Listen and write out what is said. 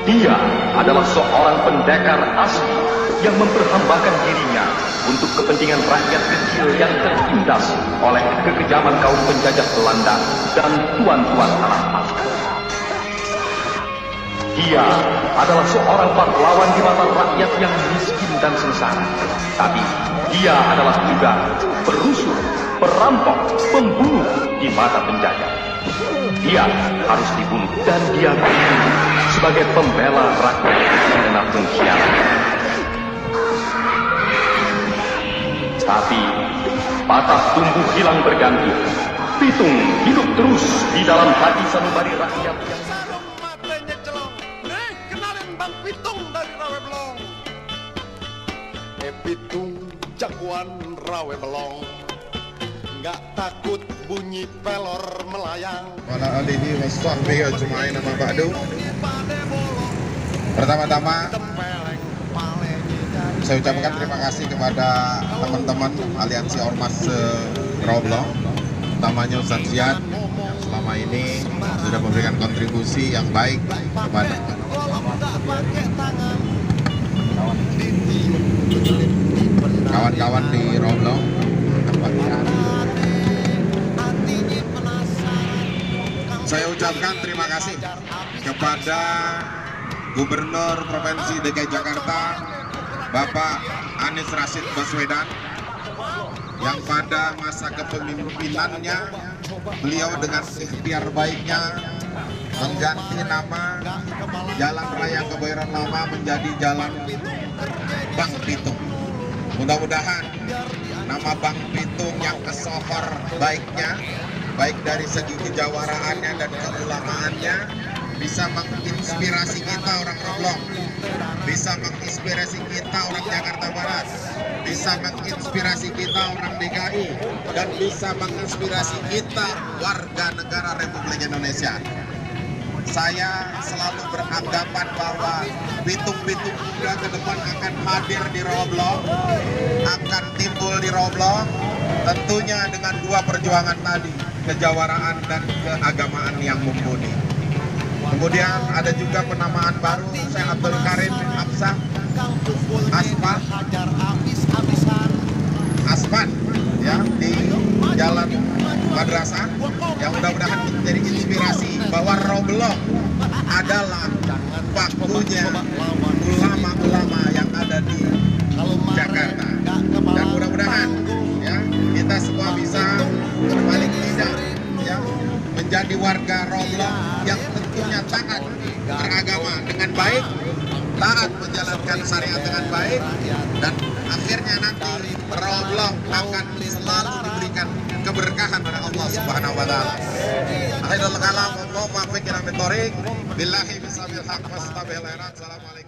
Dia adalah seorang pendekar asli yang memperhambakan dirinya untuk kepentingan rakyat kecil yang tertindas oleh kekejaman kaum penjajah Belanda dan tuan-tuan Arab. Dia adalah seorang pahlawan di mata rakyat yang miskin dan sengsara. Tapi dia adalah juga perusuh, perampok, pembunuh di mata penjajah. Dia harus dibunuh dan dia dibunuh sebagai pembela rakyat karena pengkhianat. Tapi patah tumbuh hilang berganti. Pitung hidup terus di dalam hati sanubari rakyat yang Bang Pitung dari Rawe Belong. Pitung jagoan Rawe Belong, nggak takut bunyi pelor melayang. Wala alihi wasahbihi ajma'in amma ba'du. Pertama-tama saya ucapkan terima kasih kepada teman-teman Aliansi Ormas Rawe Belong, utamanya Ustaz Ziad yang selama ini sudah memberikan kontribusi yang baik kepada kawan-kawan di Rawe Belong. Saya ucapkan terima kasih kepada Gubernur Provinsi DKI Jakarta Bapak Anies Rashid Baswedan yang pada masa kepemimpinannya beliau dengan ikhtiar baiknya mengganti nama Jalan Raya Kebayoran Lama menjadi Jalan Bang Pitung. Mudah-mudahan nama Bang Pitung yang kesohor baiknya, baik dari segi kejawaraannya dan keulamaannya, bisa menginspirasi kita orang Roblong, bisa menginspirasi kita orang Jakarta Barat, bisa menginspirasi kita orang DKI, dan bisa menginspirasi kita warga negara Republik Indonesia. Saya selalu beranggapan bahwa pitung-pitung muda ke depan akan hadir di Rawe Belong, akan timbul di Rawe Belong, tentunya dengan dua perjuangan tadi, kejawaraan dan keagamaan yang mumpuni. Kemudian ada juga penamaan baru, Syekh Abdul Karim bin Absah Asman ya, di Jalan Madrasah, yang mudah-mudahan menjadi inspirasi bahwa Rawe Belong adalah pakunya ulama-ulama yang ada di Jakarta. Dan mudah-mudahan ya kita semua bisa paling tidak ya menjadi warga Rawe Belong yang tentunya taat beragama dengan baik, taat menjalankan syariat dengan baik, dan akhirnya nanti Rawe Belong akan selalu diberikan keberkahan oleh Allah Subhanahu wa taala. Akhirul kalam, Allahumma fiqhna min thoriq billahi bisabil haq wastabil khairat. Assalamualaikum.